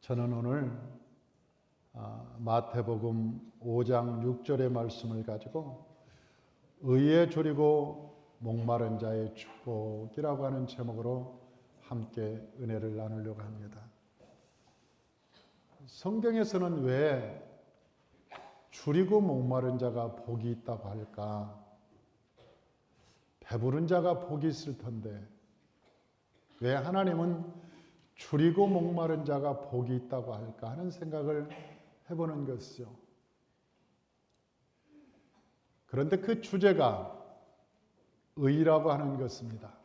저는 오늘 마태복음 5장 6절의 말씀을 가지고 의에 줄이고 목마른 자의 축복이라고 하는 제목으로 함께 은혜를 나누려고 합니다. 성경에서는 왜 줄이고 목마른 자가 복이 있다고 할까? 배부른 자가 복이 있을 텐데 왜 하나님은 줄이고 목마른 자가 복이 있다고 할까 하는 생각을 해보는 것이죠. 그런데 그 주제가 의라고 하는 것입니다.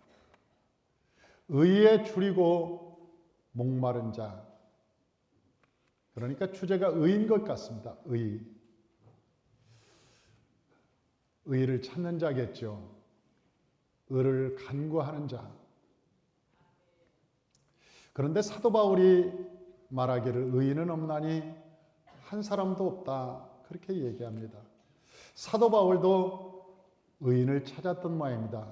의에 줄이고 목마른 자. 그러니까 주제가 의인 것 같습니다. 의를 찾는 자겠죠. 의를 간구하는 자. 그런데 사도 바울이 말하기를 의인은 없나니 한 사람도 없다. 그렇게 얘기합니다. 사도 바울도 의인을 찾았던 모양입니다.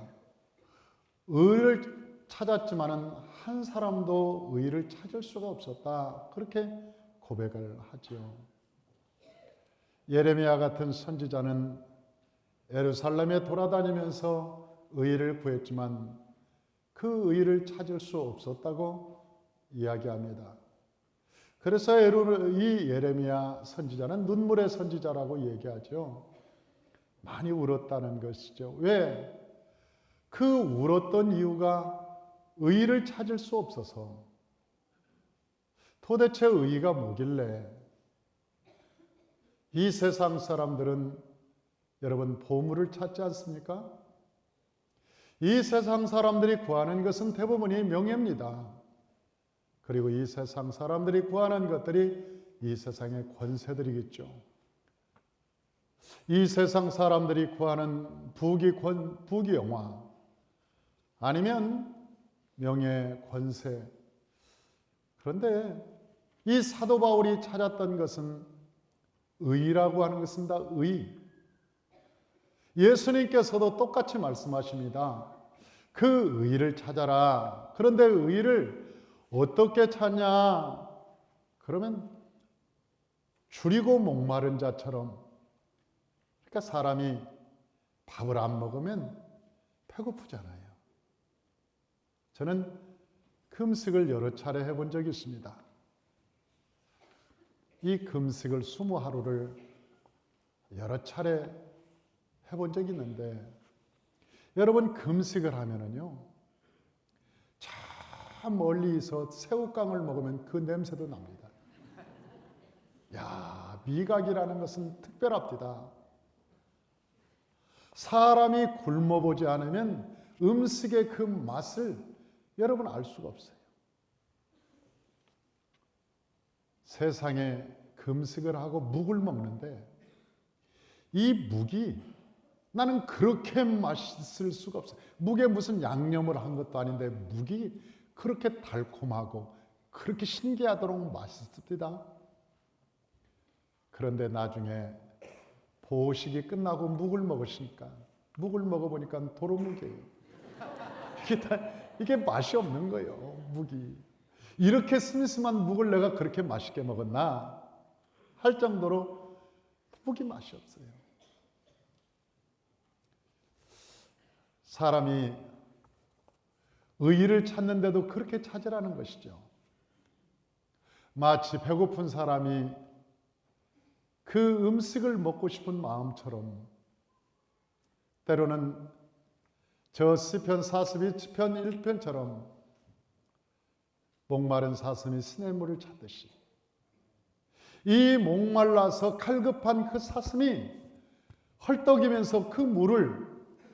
의를 찾았지만은 한 사람도 의를 찾을 수가 없었다. 그렇게 고백을 하지요. 예레미야 같은 선지자는 예루살렘에 돌아다니면서 의를 구했지만 그 의를 찾을 수 없었다고 이야기합니다. 그래서 이 예레미야 선지자는 눈물의 선지자라고 얘기하죠. 많이 울었다는 것이죠. 왜? 그 울었던 이유가 의를 찾을 수 없어서. 도대체 의가 뭐길래? 이 세상 사람들은 여러분 보물을 찾지 않습니까? 이 세상 사람들이 구하는 것은 대부분이 명예입니다. 그리고 이 세상 사람들이 구하는 것들이 이 세상의 권세들이겠죠. 이 세상 사람들이 구하는 부귀 영화 아니면 명예, 권세. 그런데 이 사도 바울이 찾았던 것은 의라고 하는 것입니다. 의. 예수님께서도 똑같이 말씀하십니다. 그 의를 찾아라. 그런데 의를 어떻게 찾냐? 그러면 줄이고 목마른 자처럼. 그러니까 사람이 밥을 안 먹으면 배고프잖아요. 저는 금식을 여러 차례 해본 적이 있습니다. 이 금식을 20하루를 여러 차례 해본 적이 있는데 여러분 금식을 하면은요 참 멀리서 새우깡을 먹으면 그 냄새도 납니다. 야, 미각이라는 것은 특별합니다. 사람이 굶어보지 않으면 음식의 그 맛을 여러분 알 수가 없어요. 세상에 금식을 하고 묵을 먹는데 이 묵이 나는 그렇게 맛있을 수가 없어요. 묵에 무슨 양념을 한 것도 아닌데 묵이 그렇게 달콤하고 그렇게 신기하도록 맛있습니다. 그런데 나중에 보식이 끝나고 묵을 먹으시니까 묵을 먹어보니까 도루묵이에요. 이게 맛이 없는 거예요. 묵이. 이렇게 슴슴한 묵을 내가 그렇게 맛있게 먹었나 할 정도로 묵이 맛이 없어요. 사람이 의를 찾는데도 그렇게 찾으라는 것이죠. 마치 배고픈 사람이 그 음식을 먹고 싶은 마음처럼 때로는 저 시편 42편 1편처럼 목마른 사슴이 시냇물을 찾듯이 이 목말라서 칼급한 그 사슴이 헐떡이면서 그 물을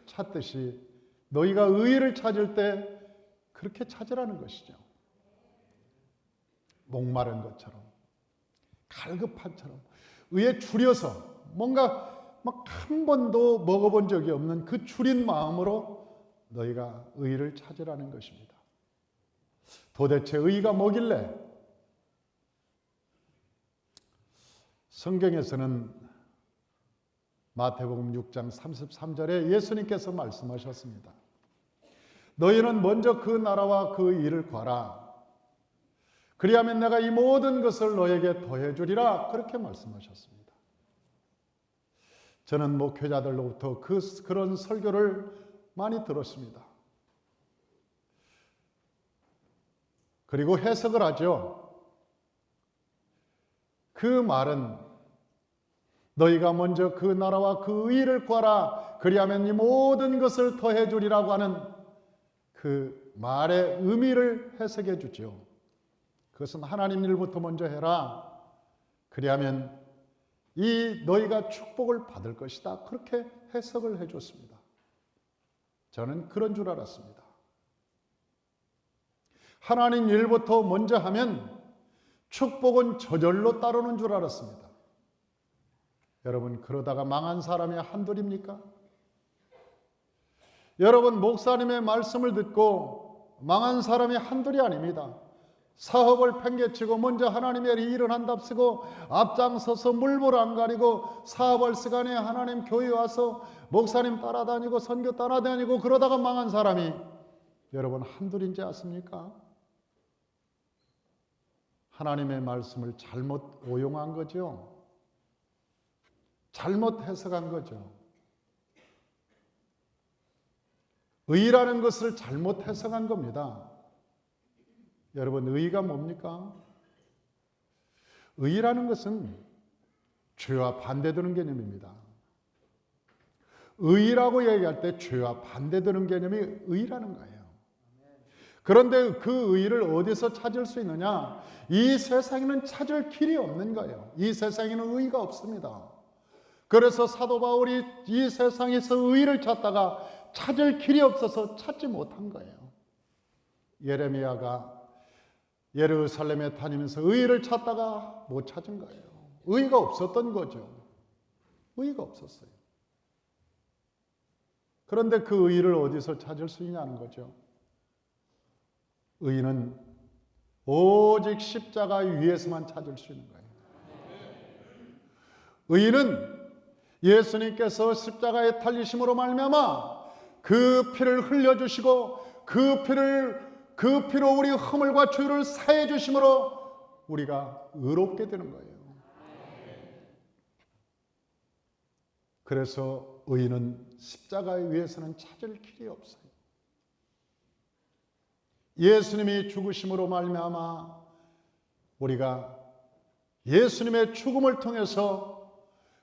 찾듯이 너희가 의를 찾을 때 그렇게 찾으라는 것이죠. 목마른 것처럼 갈급한처럼 의에 줄여서 뭔가 막 한 번도 먹어본 적이 없는 그 줄인 마음으로 너희가 의를 찾으라는 것입니다. 도대체 의가 뭐길래? 성경에서는 마태복음 6장 33절에 예수님께서 말씀하셨습니다. 너희는 먼저 그 나라와 그 일을 구하라. 그리하면 내가 이 모든 것을 너에게 더해주리라. 그렇게 말씀하셨습니다. 저는 목회자들로부터 그런 설교를 많이 들었습니다. 그리고 해석을 하죠. 그 말은 너희가 먼저 그 나라와 그 의를 구하라. 그리하면 이 모든 것을 더해주리라고 하는 그 말의 의미를 해석해 주죠. 그것은 하나님 일부터 먼저 해라. 그리하면 이 너희가 축복을 받을 것이다. 그렇게 해석을 해 줬습니다. 저는 그런 줄 알았습니다. 하나님 일부터 먼저 하면 축복은 저절로 따르는 줄 알았습니다. 여러분, 그러다가 망한 사람이 한둘입니까? 여러분, 목사님의 말씀을 듣고 망한 사람이 한둘이 아닙니다. 사업을 팽개치고 먼저 하나님의 일을 한답시고 앞장서서 물불 안 가리고 사업할 시간에 하나님 교회 와서 목사님 따라다니고 선교 따라다니고 그러다가 망한 사람이 여러분 한둘인지 아십니까? 하나님의 말씀을 잘못 오용한 거죠. 잘못 해석한 거죠. 의라는 것을 잘못 해석한 겁니다. 여러분, 의가 뭡니까? 의라는 것은 죄와 반대되는 개념입니다. 의라고 얘기할 때 죄와 반대되는 개념이 의라는 거예요. 그런데 그 의를 어디서 찾을 수 있느냐? 이 세상에는 찾을 길이 없는 거예요. 이 세상에는 의가 없습니다. 그래서 사도 바울이 이 세상에서 의를 찾다가 찾을 길이 없어서 찾지 못한 거예요. 예레미야가 예루살렘에 다니면서 의를 찾다가 못 찾은 거예요. 의가 없었던 거죠. 의가 없었어요. 그런데 그 의를 어디서 찾을 수 있냐는 거죠. 의는 오직 십자가 위에서만 찾을 수 있는 거예요. 의는 예수님께서 십자가에 달리심으로 말미암아 그 피를 흘려주시고 그 피로 우리 허물과 죄를 사해 주심으로 우리가 의롭게 되는 거예요. 그래서 의는 십자가 위에서는 찾을 길이 없어요. 예수님이 죽으심으로 말미암아 우리가 예수님의 죽음을 통해서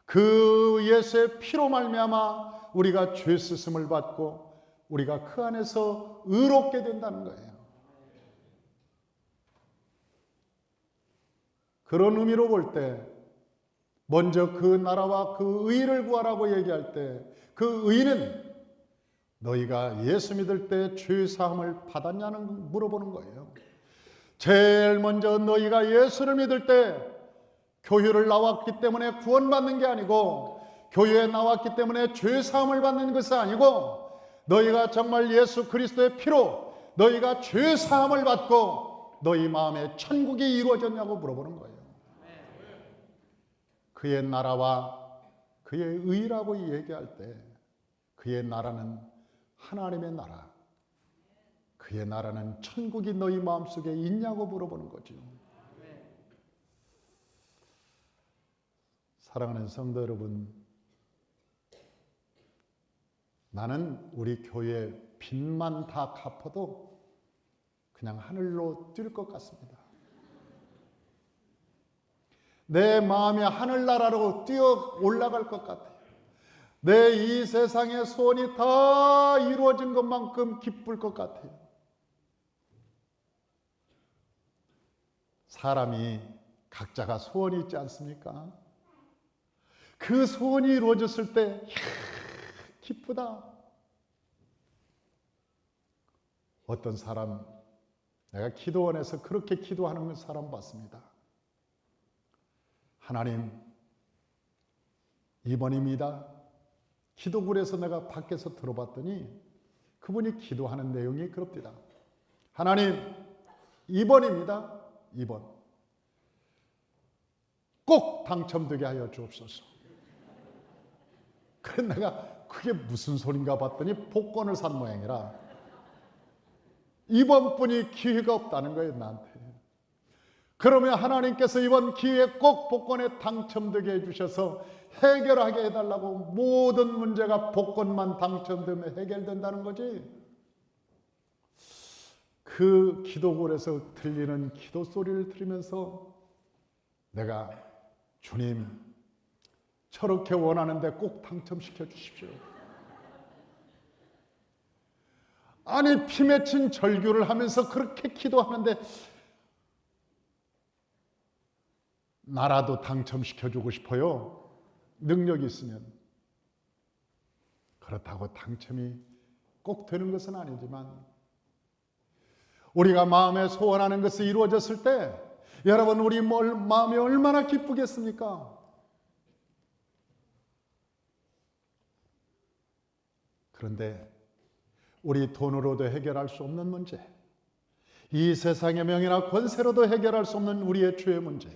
그 예수의 피로 말미암아 우리가 죄 씻음을 받고 우리가 그 안에서 의롭게 된다는 거예요. 그런 의미로 볼 때 먼저 그 나라와 그 의를 구하라고 얘기할 때 그 의는 너희가 예수 믿을 때 죄 사함을 받았냐는 물어보는 거예요. 제일 먼저 너희가 예수를 믿을 때 교회를 나왔기 때문에 구원받는 게 아니고 교회에 나왔기 때문에 죄 사함을 받는 것이 아니고 너희가 정말 예수 그리스도의 피로 너희가 죄 사함을 받고 너희 마음에 천국이 이루어졌냐고 물어보는 거예요. 그의 나라와 그의 의라고 얘기할 때 그의 나라는 하나님의 나라, 그의 나라는 천국이 너희 마음속에 있냐고 물어보는 거죠. 사랑하는 성도 여러분, 나는 우리 교회 빚만 다 갚아도 그냥 하늘로 뛸 것 같습니다. 내 마음이 하늘나라로 뛰어 올라갈 것 같아요. 내 이 세상의 소원이 다 이루어진 것만큼 기쁠 것 같아요. 사람이 각자가 소원이 있지 않습니까? 그 소원이 이루어졌을 때 기쁘다. 어떤 사람, 내가 기도원에서 그렇게 기도하는 사람 봤습니다. 하나님, 이번입니다. 기도굴에서 내가 밖에서 들어봤더니 그분이 기도하는 내용이 그럽니다. 하나님, 2번입니다. 2번. 꼭 당첨되게 하여 주옵소서. 그래서 내가 그게 무슨 소린가 봤더니 복권을 산 모양이라 이번뿐이 기회가 없다는 거예요, 나한테. 그러면 하나님께서 이번 기회에 꼭 복권에 당첨되게 해주셔서 해결하게 해달라고, 모든 문제가 복권만 당첨되면 해결된다는 거지. 그 기도골에서 들리는 기도 소리를 들으면서 내가 주님, 저렇게 원하는데 꼭 당첨시켜 주십시오. 아니, 피 맺힌 절규를 하면서 그렇게 기도하는데 나라도 당첨시켜주고 싶어요. 능력이 있으면. 그렇다고 당첨이 꼭 되는 것은 아니지만 우리가 마음에 소원하는 것이 이루어졌을 때 여러분, 우리 마음이 얼마나 기쁘겠습니까? 그런데 우리 돈으로도 해결할 수 없는 문제, 이 세상의 명예나 권세로도 해결할 수 없는 우리의 죄의 문제,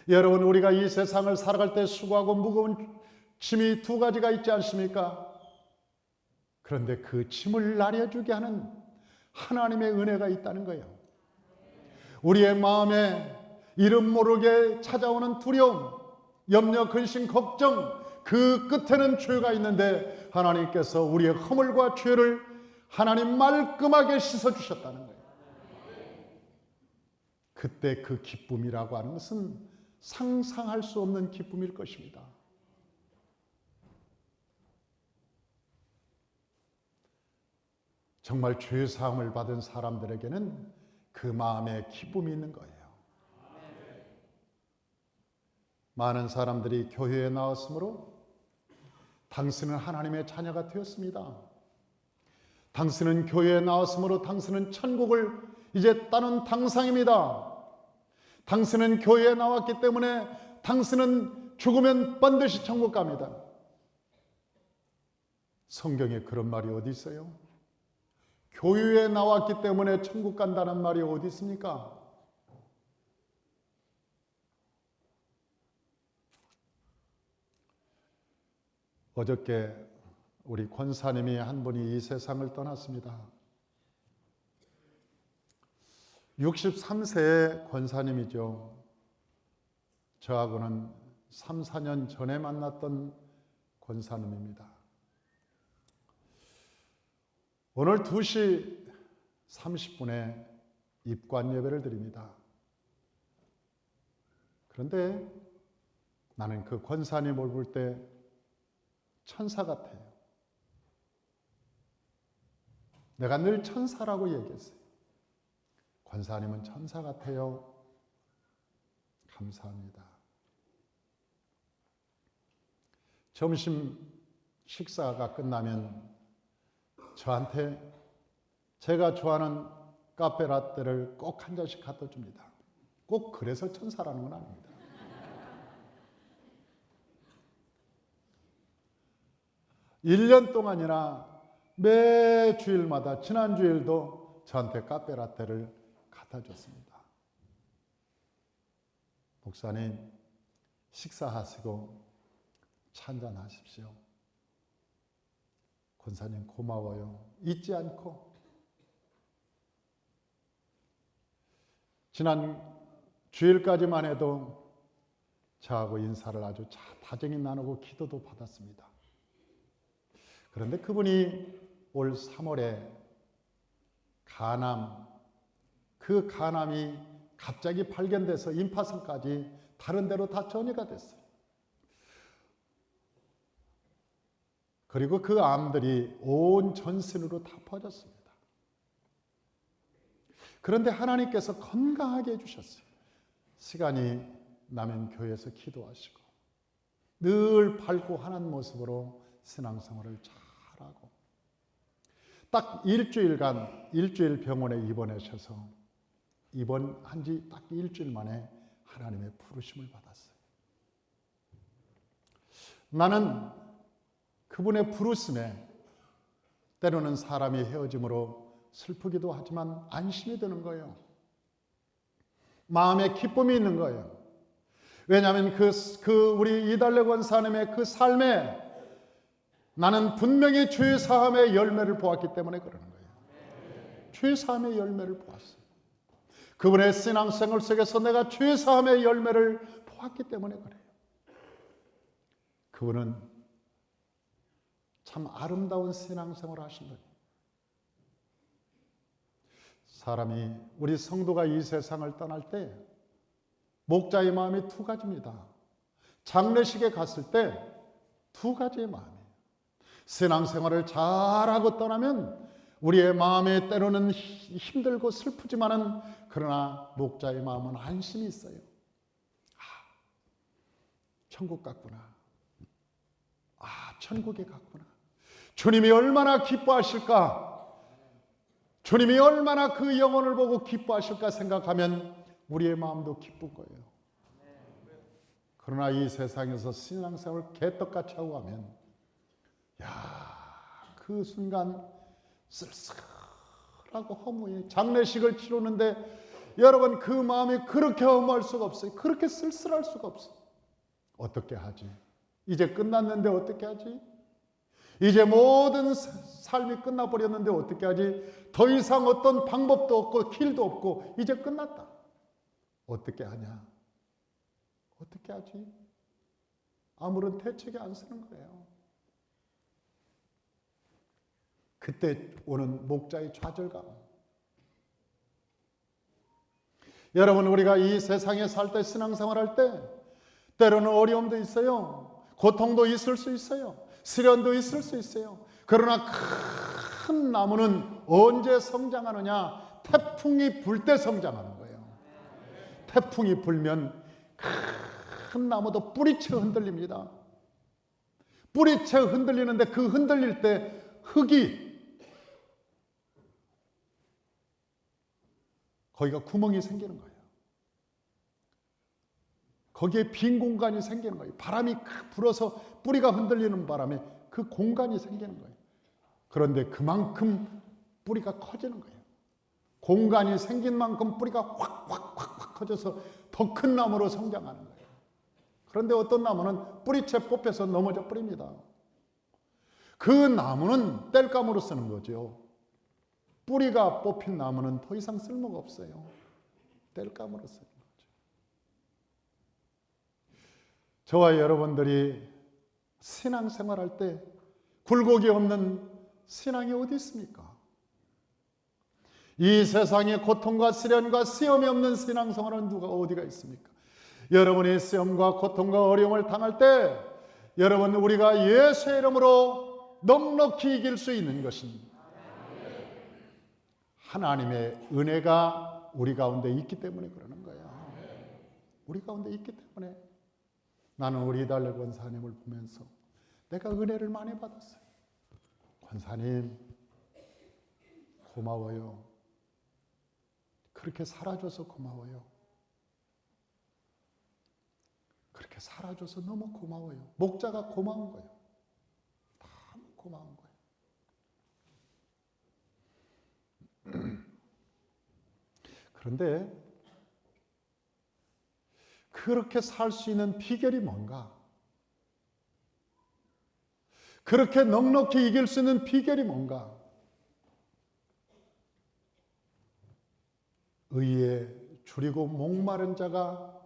여러분, 우리가 이 세상을 살아갈 때 수고하고 무거운 짐이 두 가지가 있지 않습니까? 그런데 그 짐을 나려주게 하는 하나님의 은혜가 있다는 거예요. 우리의 마음에 이름 모르게 찾아오는 두려움, 염려, 근심, 걱정, 그 끝에는 죄가 있는데 하나님께서 우리의 허물과 죄를 하나님 말끔하게 씻어주셨다는 거예요. 그때 그 기쁨이라고 하는 것은 상상할 수 없는 기쁨일 것입니다. 정말 죄사함을 받은 사람들에게는 그 마음에 기쁨이 있는 거예요. 많은 사람들이 교회에 나왔으므로 당신은 하나님의 자녀가 되었습니다. 당신은 교회에 나왔으므로 당신은 천국을 이제 따는 당상입니다. 당신은 교회에 나왔기 때문에 당신은 죽으면 반드시 천국 갑니다. 성경에 그런 말이 어디 있어요? 교회에 나왔기 때문에 천국 간다는 말이 어디 있습니까? 어저께 우리 권사님이 한 분이 이 세상을 떠났습니다. 63세의 권사님이죠. 저하고는 3, 4년 전에 만났던 권사님입니다. 오늘 2시 30분에 입관 예배를 드립니다. 그런데 나는 그 권사님을 볼 때 천사 같아요. 내가 늘 천사라고 얘기했어요. 권사님은 천사 같아요. 감사합니다. 점심 식사가 끝나면 저한테 제가 좋아하는 카페라떼를 꼭 한 잔씩 갖다 줍니다. 꼭 그래서 천사라는 건 아닙니다. 일 년 동안이나 매 주일마다, 지난 주일도 저한테 카페라떼를 갖다 줬습니다. 목사님, 식사하시고 차 한잔 하십시오. 권사님 고마워요. 잊지 않고. 지난 주일까지만 해도 저하고 인사를 아주 다정히 나누고 기도도 받았습니다. 그런데 그분이 올 3월에 그 간암이 갑자기 발견돼서 임파선까지 다른 데로 다 전이가 됐어요. 그리고 그 암들이 온 전신으로 다 퍼졌습니다. 그런데 하나님께서 건강하게 해주셨어요. 시간이 나면 교회에서 기도하시고 늘 밝고 환한 모습으로 신앙생활을 잘하고 딱 일주일 병원에 입원하셔서 입원한 지 딱 일주일 만에 하나님의 부르심을 받았어요. 나는 그분의 부르심에 때로는 사람이 헤어짐으로 슬프기도 하지만 안심이 드는 거예요. 마음에 기쁨이 있는 거예요. 왜냐하면 우리 이달래 권사님의 그 삶에 나는 분명히 죄 사함의 열매를 보았기 때문에 그러는 거예요. 죄 사함의 열매를 보았어요. 그분의 신앙생활 속에서 내가 죄 사함의 열매를 보았기 때문에 그래요. 그분은 참 아름다운 신앙생활을 하신 거예요. 사람이, 우리 성도가 이 세상을 떠날 때 목자의 마음이 두 가지입니다. 장례식에 갔을 때 두 가지의 마음이에요. 신앙생활을 잘하고 떠나면 우리의 마음에 때로는 힘들고 슬프지만은 그러나 목자의 마음은 안심이 있어요. 천국 갔구나. 천국에 갔구나. 주님이 얼마나 기뻐하실까? 주님이 얼마나 그 영혼을 보고 기뻐하실까 생각하면 우리의 마음도 기쁠 거예요. 그러나 이 세상에서 신앙생활을 개떡같이 하고 가면 그 순간 쓸쓸하고 허무해. 장례식을 치르는데 여러분 그 마음이 그렇게 허무할 수가 없어요. 그렇게 쓸쓸할 수가 없어요. 어떻게 하지? 이제 끝났는데 어떻게 하지? 이제 모든 삶이 끝나버렸는데 어떻게 하지? 더 이상 어떤 방법도 없고 길도 없고 이제 끝났다. 어떻게 하냐? 어떻게 하지? 아무런 대책이 안 서는 거예요. 그때 오는 목자의 좌절감. 여러분, 우리가 이 세상에 살 때, 신앙생활할 때 때로는 어려움도 있어요. 고통도 있을 수 있어요. 시련도 있을 수 있어요. 그러나 큰 나무는 언제 성장하느냐? 태풍이 불 때 성장하는 거예요. 태풍이 불면 큰 나무도 뿌리채 흔들립니다. 뿌리채 흔들리는데 그 흔들릴 때 흙이 거기가 구멍이 생기는 거예요. 거기에 빈 공간이 생기는 거예요. 바람이 불어서 뿌리가 흔들리는 바람에 그 공간이 생기는 거예요. 그런데 그만큼 뿌리가 커지는 거예요. 공간이 생긴 만큼 뿌리가 확 커져서 더 큰 나무로 성장하는 거예요. 그런데 어떤 나무는 뿌리채 뽑혀서 넘어져 버립니다. 그 나무는 땔감으로 쓰는 거죠. 뿌리가 뽑힌 나무는 더 이상 쓸모가 없어요. 땔감으로 쓰는 거죠. 저와 여러분들이 신앙생활할 때 굴곡이 없는 신앙이 어디 있습니까? 이 세상에 고통과 시련과 시험이 없는 신앙생활은 어디가 있습니까? 여러분이 시험과 고통과 어려움을 당할 때 여러분 우리가 예수의 이름으로 넉넉히 이길 수 있는 것은 하나님의 은혜가 우리 가운데 있기 때문에 그러는 거예요. 우리 가운데 있기 때문에 나는 우리 이달래 권사님을 보면서 내가 은혜를 많이 받았어요. 권사님 고마워요. 그렇게 살아줘서 고마워요. 그렇게 살아줘서 너무 고마워요. 목자가 고마운 거예요. 너무 고마운 거예요. 그런데 그렇게 살 수 있는 비결이 뭔가? 그렇게 넉넉히 이길 수 있는 비결이 뭔가? 의에 줄이고 목마른 자가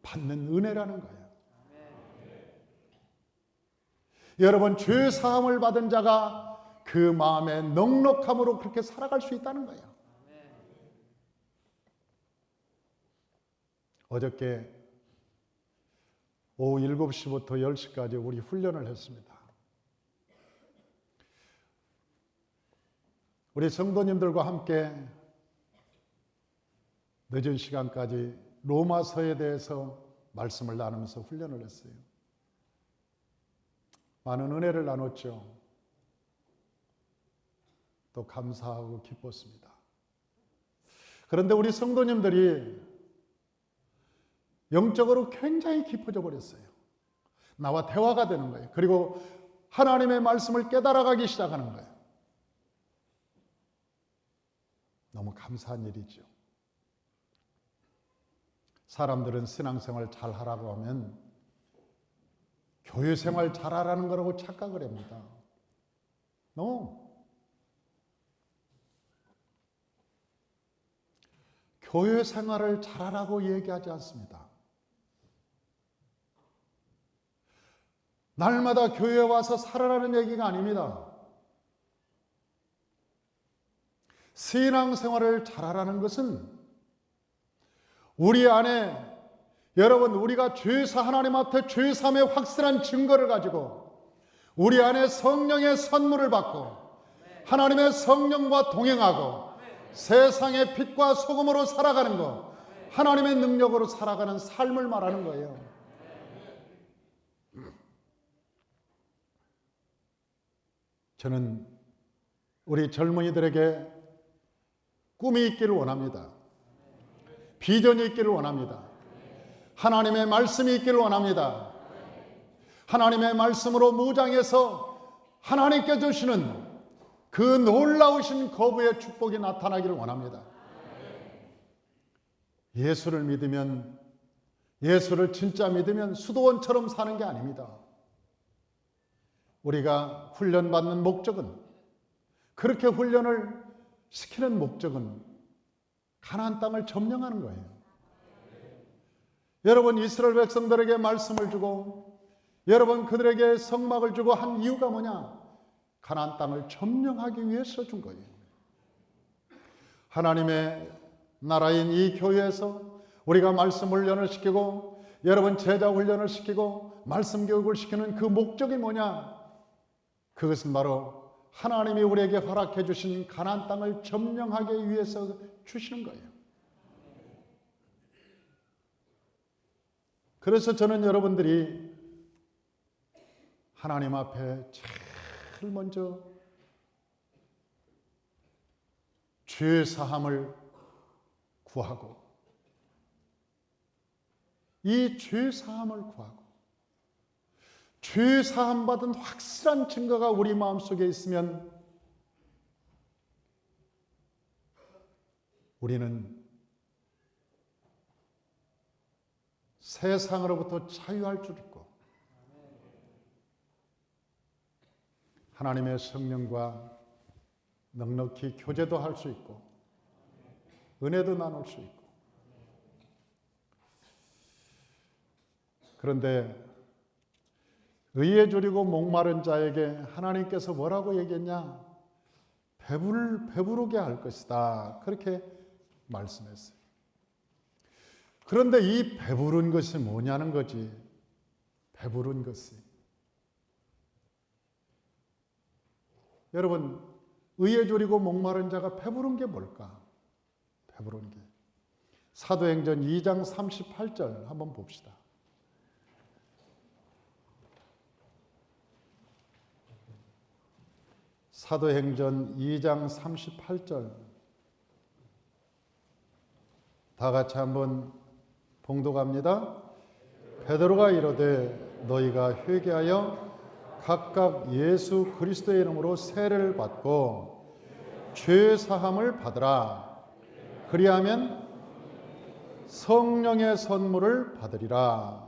받는 은혜라는 거예요. 여러분, 죄 사함을 받은 자가 그 마음의 넉넉함으로 그렇게 살아갈 수 있다는 거예요. 어저께 오후 7시부터 10시까지 우리 훈련을 했습니다. 우리 성도님들과 함께 늦은 시간까지 로마서에 대해서 말씀을 나누면서 훈련을 했어요. 많은 은혜를 나눴죠. 또 감사하고 기뻤습니다. 그런데 우리 성도님들이 영적으로 굉장히 깊어져 버렸어요. 나와 대화가 되는 거예요. 그리고 하나님의 말씀을 깨달아가기 시작하는 거예요. 너무 감사한 일이죠. 사람들은 신앙생활 잘 하라고 하면 교회 생활 잘하라는 거라고 착각을 합니다. 교회 생활을 잘하라고 얘기하지 않습니다. 날마다 교회에 와서 살아라는 얘기가 아닙니다. 신앙생활을 잘하라는 것은 우리 안에 여러분 우리가 하나님 앞에 죄사함의 확실한 증거를 가지고 우리 안에 성령의 선물을 받고 하나님의 성령과 동행하고 세상의 빛과 소금으로 살아가는 것, 하나님의 능력으로 살아가는 삶을 말하는 거예요. 저는 우리 젊은이들에게 꿈이 있기를 원합니다. 비전이 있기를 원합니다. 하나님의 말씀이 있기를 원합니다. 하나님의 말씀으로 무장해서 하나님께 주시는 그 놀라우신 거부의 축복이 나타나기를 원합니다. 예수를 믿으면, 예수를 진짜 믿으면 수도원처럼 사는 게 아닙니다. 우리가 훈련받는 목적은, 그렇게 훈련을 시키는 목적은 가나안 땅을 점령하는 거예요. 여러분 이스라엘 백성들에게 말씀을 주고 여러분 그들에게 성막을 주고 한 이유가 뭐냐? 가나안 땅을 점령하기 위해서 준 거예요. 하나님의 나라인 이 교회에서 우리가 말씀 훈련을 시키고 여러분 제자 훈련을 시키고 말씀 교육을 시키는 그 목적이 뭐냐? 그것은 바로 하나님이 우리에게 허락해 주신 가나안 땅을 점령하기 위해서 주시는 거예요. 그래서 저는 여러분들이 하나님 앞에 제일 먼저 죄 사함을 구하고 이 죄 사함을 구하고 죄 사함 받은 확실한 증거가 우리 마음속에 있으면 우리는 세상으로부터 자유할 줄 있고 하나님의 성령과 넉넉히 교제도 할 수 있고 은혜도 나눌 수 있고 그런데 의에 줄이고 목마른 자에게 하나님께서 뭐라고 얘기했냐? 배부르게 할 것이다. 그렇게 말씀했어요. 그런데 이 배부른 것이 뭐냐는 거지. 배부른 것이. 여러분, 의에 줄이고 목마른 자가 배부른 게 뭘까? 배부른 게. 사도행전 2장 38절 한번 봅시다. 사도행전 2장 38절 다 같이 한번 봉독합니다. 베드로가 이르되 너희가 회개하여 각각 예수 그리스도의 이름으로 세례를 받고 죄 사함을 받으라. 그리하면 성령의 선물을 받으리라.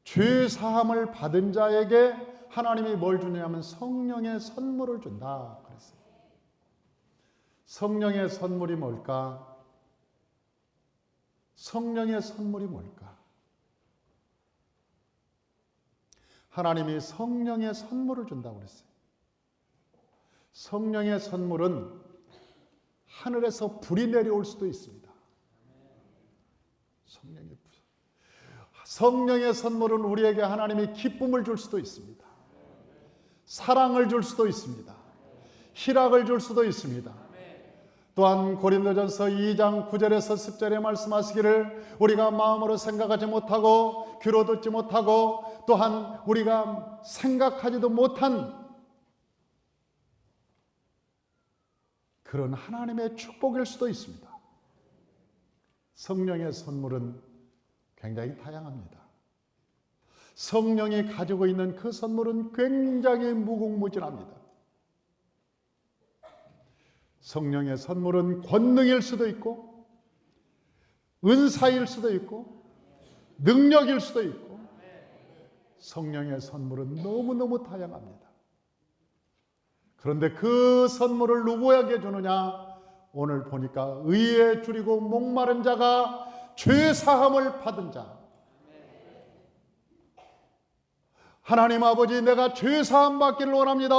죄 사함을 받은 자에게 하나님이 뭘 주냐면 성령의 선물을 준다 그랬어요. 성령의 선물이 뭘까? 성령의 선물이 뭘까? 하나님이 성령의 선물을 준다고 그랬어요. 성령의 선물은 하늘에서 불이 내려올 수도 있습니다. 성령의 선물은 우리에게 하나님이 기쁨을 줄 수도 있습니다. 사랑을 줄 수도 있습니다. 희락을 줄 수도 있습니다. 또한 고린도전서 2장 9절에서 10절에 말씀하시기를 우리가 마음으로 생각하지 못하고 귀로 듣지 못하고 또한 우리가 생각하지도 못한 그런 하나님의 축복일 수도 있습니다. 성령의 선물은 굉장히 다양합니다. 성령이 가지고 있는 그 선물은 굉장히 무궁무진합니다. 성령의 선물은 권능일 수도 있고 은사일 수도 있고 능력일 수도 있고 성령의 선물은 너무너무 다양합니다. 그런데 그 선물을 누구에게 주느냐? 오늘 보니까 의에 줄이고 목마른 자가 죄 사함을 받은 자. 하나님 아버지, 내가 죄 사함 받기를 원합니다.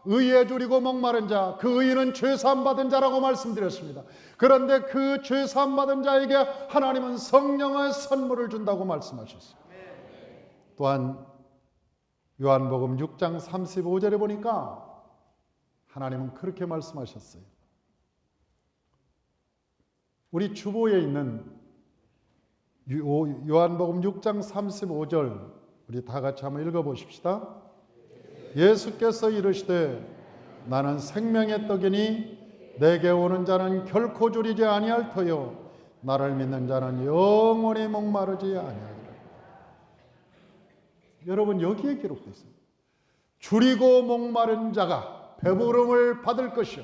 의에 줄이고 목마른 자, 그 의는 죄 사함 받은 자라고 말씀드렸습니다. 그런데 그 죄 사함 받은 자에게 하나님은 성령의 선물을 준다고 말씀하셨어요. 또한 요한복음 6장 35절에 보니까 하나님은 그렇게 말씀하셨어요. 우리 주보에 있는 요한복음 6장 35절 우리 다 같이 한번 읽어보십시다. 예수께서 이르시되 나는 생명의 떡이니 내게 오는 자는 결코 줄이지 아니할 터요 나를 믿는 자는 영원히 목마르지 아니하리라. 여러분, 여기에 기록되어 있습니다. 줄이고 목마른 자가 배부름을 받을 것이요.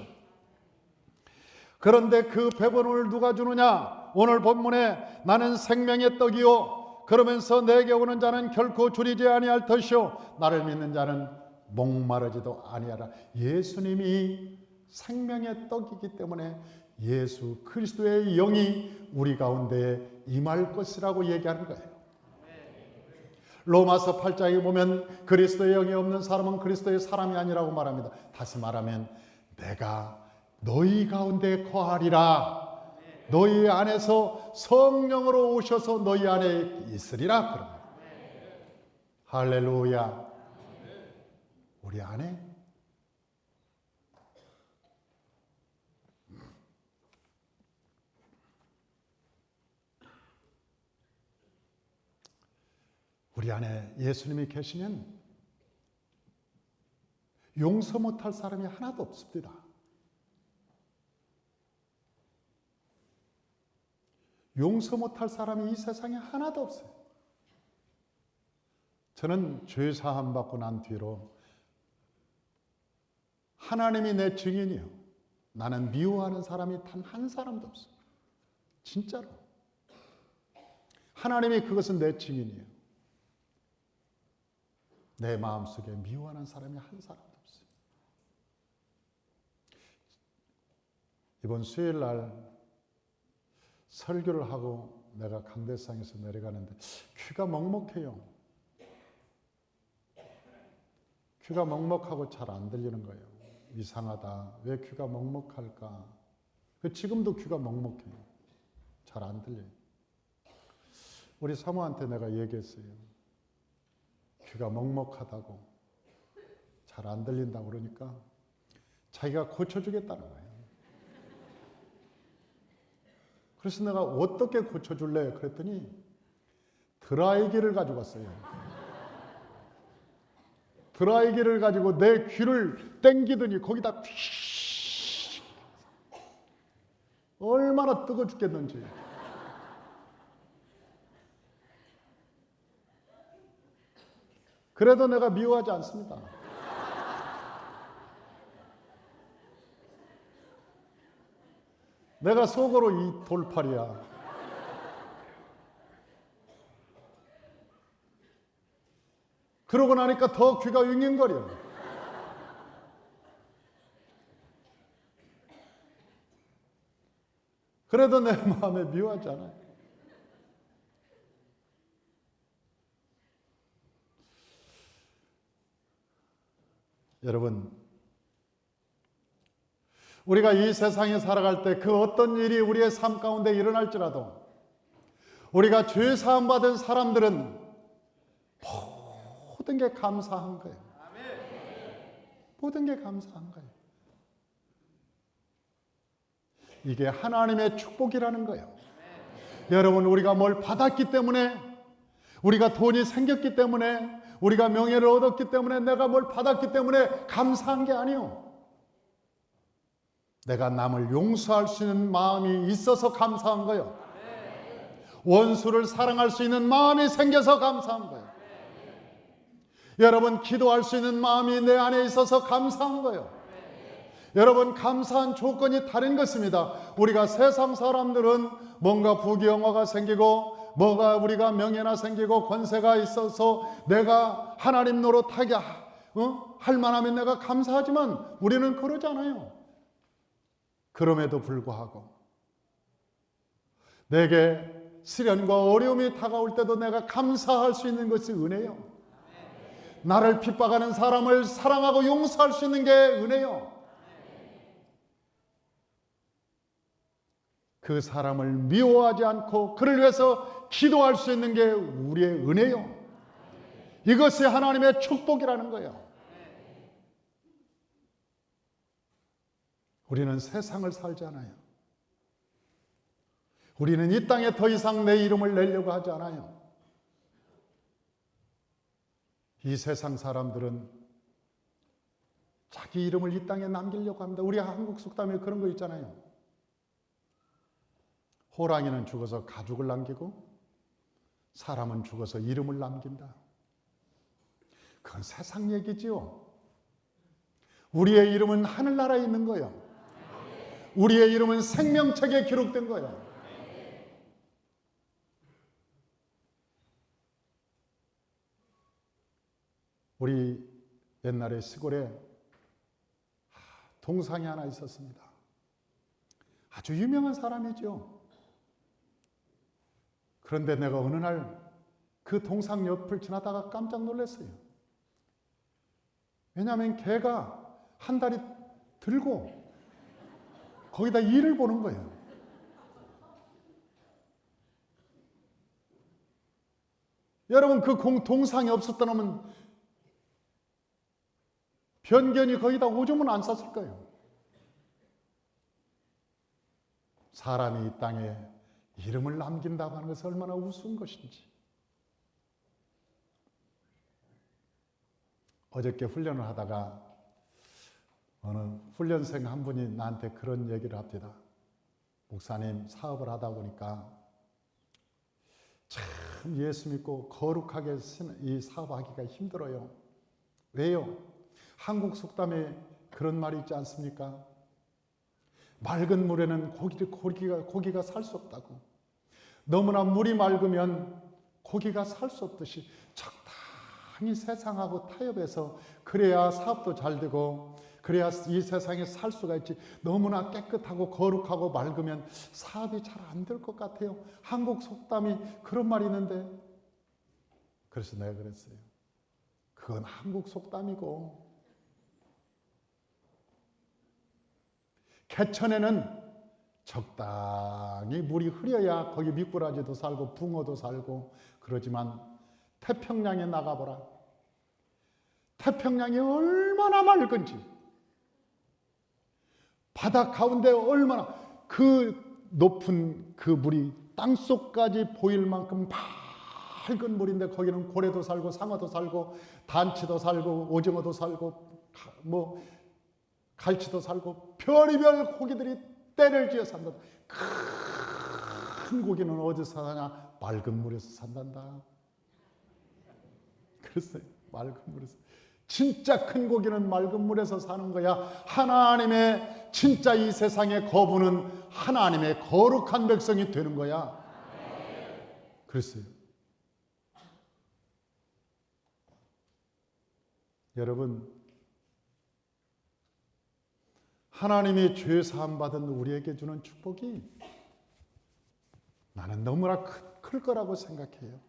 그런데 그 배부름을 누가 주느냐? 오늘 본문에 나는 생명의 떡이요 그러면서 내게 오는 자는 결코 줄이지 아니할 것이요 나를 믿는 자는 목마르지도 아니하라. 예수님이 생명의 떡이기 때문에 예수 그리스도의 영이 우리 가운데 임할 것이라고 얘기하는 거예요. 로마서 8장에 보면 그리스도의 영이 없는 사람은 그리스도의 사람이 아니라고 말합니다. 다시 말하면 내가 너희 가운데 거하리라. 너희 안에서 성령으로 오셔서 너희 안에 있으리라. 그럽니다. 할렐루야. 우리 안에 예수님이 계시면 용서 못할 사람이 하나도 없습니다. 용서 못할 사람이 이 세상에 하나도 없어요. 저는 죄 사함 받고 난 뒤로 하나님이 내 증인이요. 나는 미워하는 사람이 단 한 사람도 없어요. 진짜로. 하나님이 그것은 내 증인이에요. 내 마음속에 미워하는 사람이 한 사람도 없어요. 이번 수요일 날 설교를 하고 내가 강대상에서 내려가는데 귀가 먹먹해요. 귀가 먹먹하고 잘 안 들리는 거예요. 이상하다. 왜 귀가 먹먹할까? 지금도 귀가 먹먹해요. 잘 안 들려요. 우리 사모한테 내가 얘기했어요. 귀가 먹먹하다고, 잘 안 들린다고 그러니까 자기가 고쳐주겠다는 거예요. 그래서 내가 어떻게 고쳐줄래? 그랬더니 드라이기를 가지고 왔어요. 드라이기를 가지고 내 귀를 땡기더니 거기다 얼마나 뜨거 죽겠는지. 그래도 내가 미워하지 않습니다. 내가 속으로 이 돌팔이야. 그러고 나니까 더 귀가 윙윙거려. 그래도 내 마음에 미워하지 않아요. 여러분, 우리가 이 세상에 살아갈 때 그 어떤 일이 우리의 삶 가운데 일어날지라도 우리가 죄 사함 받은 사람들은 모든 게 감사한 거예요. 모든 게 감사한 거예요. 이게 하나님의 축복이라는 거예요. 여러분, 우리가 뭘 받았기 때문에, 우리가 돈이 생겼기 때문에, 우리가 명예를 얻었기 때문에, 내가 뭘 받았기 때문에 감사한 게 아니에요. 내가 남을 용서할 수 있는 마음이 있어서 감사한 거예요. 원수를 사랑할 수 있는 마음이 생겨서 감사한 거예요. 여러분, 기도할 수 있는 마음이 내 안에 있어서 감사한 거예요. 여러분, 감사한 조건이 다른 것입니다. 우리가 세상 사람들은 뭔가 부귀영화가 생기고 뭐가 우리가 명예나 생기고 권세가 있어서 내가 하나님 노릇하게 할 만하면 내가 감사하지만 우리는 그러잖아요. 그럼에도 불구하고 내게 시련과 어려움이 다가올 때도 내가 감사할 수 있는 것이 은혜요. 나를 핍박하는 사람을 사랑하고 용서할 수 있는 게 은혜요. 그 사람을 미워하지 않고 그를 위해서 기도할 수 있는 게 우리의 은혜요. 이것이 하나님의 축복이라는 거예요. 우리는 세상을 살잖아요. 우리는 이 땅에 더 이상 내 이름을 내려고 하지 않아요. 이 세상 사람들은 자기 이름을 이 땅에 남기려고 합니다. 우리 한국 속담에 그런 거 있잖아요. 호랑이는 죽어서 가죽을 남기고 사람은 죽어서 이름을 남긴다. 그건 세상 얘기지요. 우리의 이름은 하늘나라에 있는 거예요. 우리의 이름은 생명책에 기록된 거예요. 우리 옛날에 시골에 동상이 하나 있었습니다. 아주 유명한 사람이죠. 그런데 내가 어느 날 그 동상 옆을 지나다가 깜짝 놀랐어요. 왜냐하면 걔가 한 다리 들고 거기다 일을 보는 거예요. 여러분 그 동상이 없었다면 변견이 거기다 오줌은 안 쌌을 거예요. 사람이 이 땅에 이름을 남긴다고 하는 것은 얼마나 우스운 것인지. 어저께 훈련을 하다가 어느 훈련생 한 분이 나한테 그런 얘기를 합니다. 목사님, 사업을 하다 보니까 참 예수 믿고 거룩하게 이 사업하기가 힘들어요. 왜요? 한국 속담에 그런 말이 있지 않습니까? 맑은 물에는 고기가 살 수 없다고. 너무나 물이 맑으면 고기가 살 수 없듯이 적당히 세상하고 타협해서 그래야 사업도 잘 되고 그래야 이 세상에 살 수가 있지. 너무나 깨끗하고 거룩하고 맑으면 사업이 잘 안 될 것 같아요. 한국 속담이 그런 말이 있는데, 그래서 내가 그랬어요. 그건 한국 속담이고 개천에는 적당히 물이 흐려야 거기 미꾸라지도 살고 붕어도 살고 그러지만 태평양에 나가보라. 태평양이 얼마나 맑은지, 바다 가운데 얼마나 그 높은 그 물이 땅속까지 보일 만큼 밝은 물인데 거기는 고래도 살고 상어도 살고 단치도 살고 오징어도 살고 뭐 갈치도 살고 별의별 고기들이 때를 지어 산다. 큰 고기는 어디서 사냐? 맑은 물에서 산단다. 그랬어요. 맑은 물에서. 진짜 큰 고기는 맑은 물에서 사는 거야. 하나님의 진짜 이 세상의 거부는 하나님의 거룩한 백성이 되는 거야. 그랬어요. 여러분, 하나님이 죄 사함 받은 우리에게 주는 축복이 나는 너무나 클 거라고 생각해요.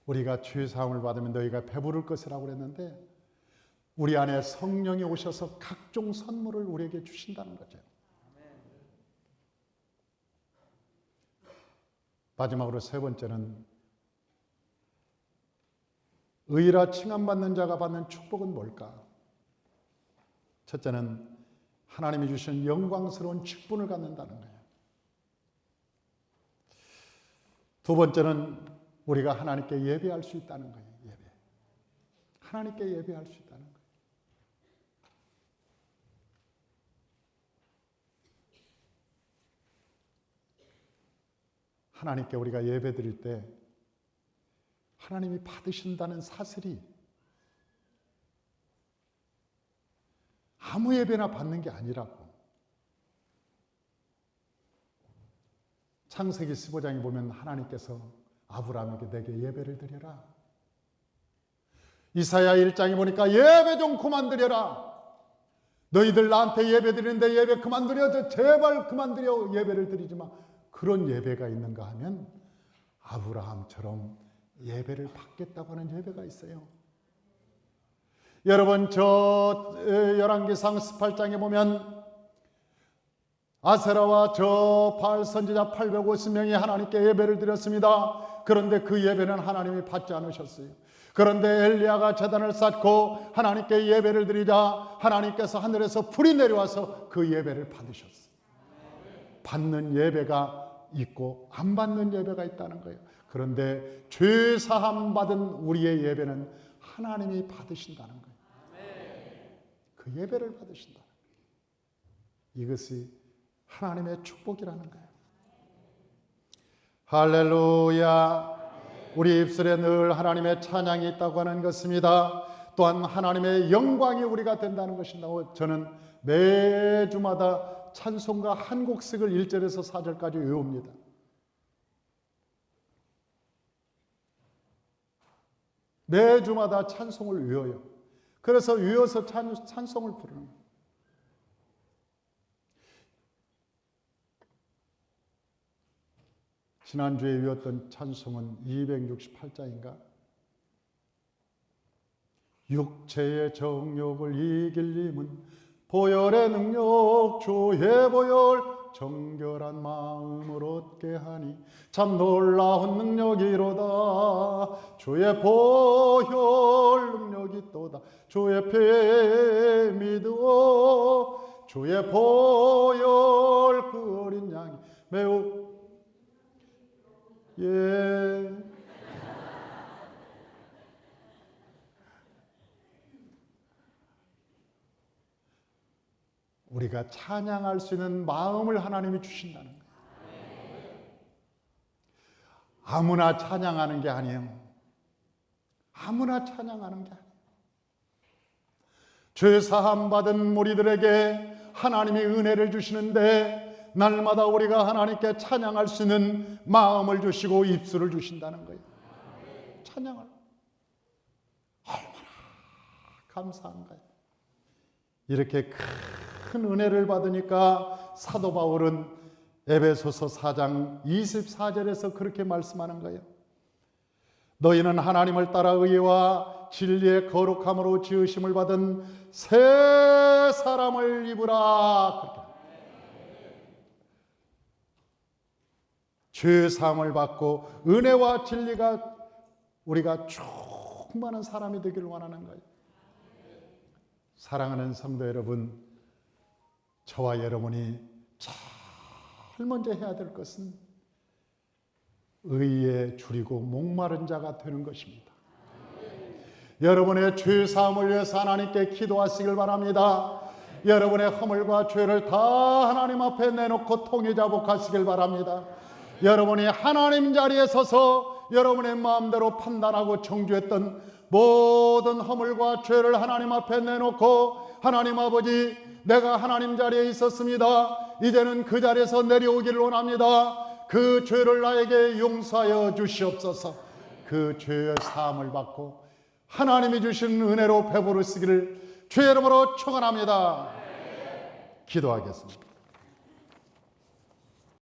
우리가 죄 사함을 받으면 너희가 배부를 것이라고 그랬는데 우리 안에 성령이 오셔서 각종 선물을 우리에게 주신다는 거죠. 마지막으로 세 번째는 의라 칭함받는 자가 받는 축복은 뭘까? 첫째는 하나님이 주신 영광스러운 직분을 갖는다는 거예요. 두 번째는 우리가 하나님께 예배할 수 있다는 거예요. 예배. 하나님께 예배할 수 있다는 거예요. 하나님께 우리가 예배 드릴 때 하나님이 받으신다는 사실이 아무 예배나 받는 게 아니라고. 창세기 15장에 보면 하나님께서 아브라함에게 내게 예배를 드려라. 이사야 1장에 보니까 예배 좀 그만 드려라. 너희들 나한테 예배 드리는데 예배 그만 드려. 제발 그만 드려. 예배를 드리지 마. 그런 예배가 있는가 하면 아브라함처럼 예배를 받겠다고 하는 예배가 있어요. 여러분, 저 열왕기상 18장에 보면 아세라와 저 바알 선지자 850명이 하나님께 예배를 드렸습니다. 그런데 그 예배는 하나님이 받지 않으셨어요. 그런데 엘리야가 제단을 쌓고 하나님께 예배를 드리자 하나님께서 하늘에서 불이 내려와서 그 예배를 받으셨어요. 받는 예배가 있고 안 받는 예배가 있다는 거예요. 그런데 죄 사함 받은 우리의 예배는 하나님이 받으신다는 거예요. 그 예배를 받으신다. 이것이 하나님의 축복이라는 거예요. 할렐루야. 우리 입술에 늘 하나님의 찬양이 있다고 하는 것입니다. 또한 하나님의 영광이 우리가 된다는 것입니다. 저는 매주마다 찬송가 한 곡씩을 1절에서 4절까지 외웁니다. 매주마다 찬송을 외워요. 그래서 외워서 찬송을 부르는 거예요. 지난주에 외웠던 찬송은 268장인가? 육체의 정욕을 이길 힘은 보혈의 능력 주의 보혈 정결한 마음을 얻게 하니 참 놀라운 능력이로다. 주의 보혈 능력이 또다. 주의 피 믿어 주의 보혈 그 어린 양이 매우 우리가 찬양할 수 있는 마음을 하나님이 주신다는 거예요. 아무나 찬양하는 게 아니에요. 아무나 찬양하는 게 아니에요. 죄 사함 받은 우리들에게 하나님이 은혜를 주시는데 날마다 우리가 하나님께 찬양할 수 있는 마음을 주시고 입술을 주신다는 거예요. 찬양을 얼마나 감사한가요? 이렇게 큰 은혜를 받으니까 사도 바울은 에베소서 4장 24절에서 그렇게 말씀하는 거예요. 너희는 하나님을 따라 의와 진리의 거룩함으로 지으심을 받은 새 사람을 입으라. 그렇게. 죄 사함을 받고 은혜와 진리가 우리가 충만한 사람이 되기를 원하는 거예요. 사랑하는 성도 여러분, 저와 여러분이 제일 먼저 해야 될 것은 의에 줄이고 목마른 자가 되는 것입니다. 여러분의 죄 사함을 위해서 하나님께 기도하시길 바랍니다. 여러분의 허물과 죄를 다 하나님 앞에 내놓고 통회자복하시길 바랍니다. 여러분이 하나님 자리에 서서 여러분의 마음대로 판단하고 정죄했던 모든 허물과 죄를 하나님 앞에 내놓고 하나님 아버지, 내가 하나님 자리에 있었습니다. 이제는 그 자리에서 내려오기를 원합니다. 그 죄를 나에게 용서하여 주시옵소서. 그 죄의 사함을 받고 하나님이 주신 은혜로 배부르시기를 주의 이름으로 축원합니다. 기도하겠습니다.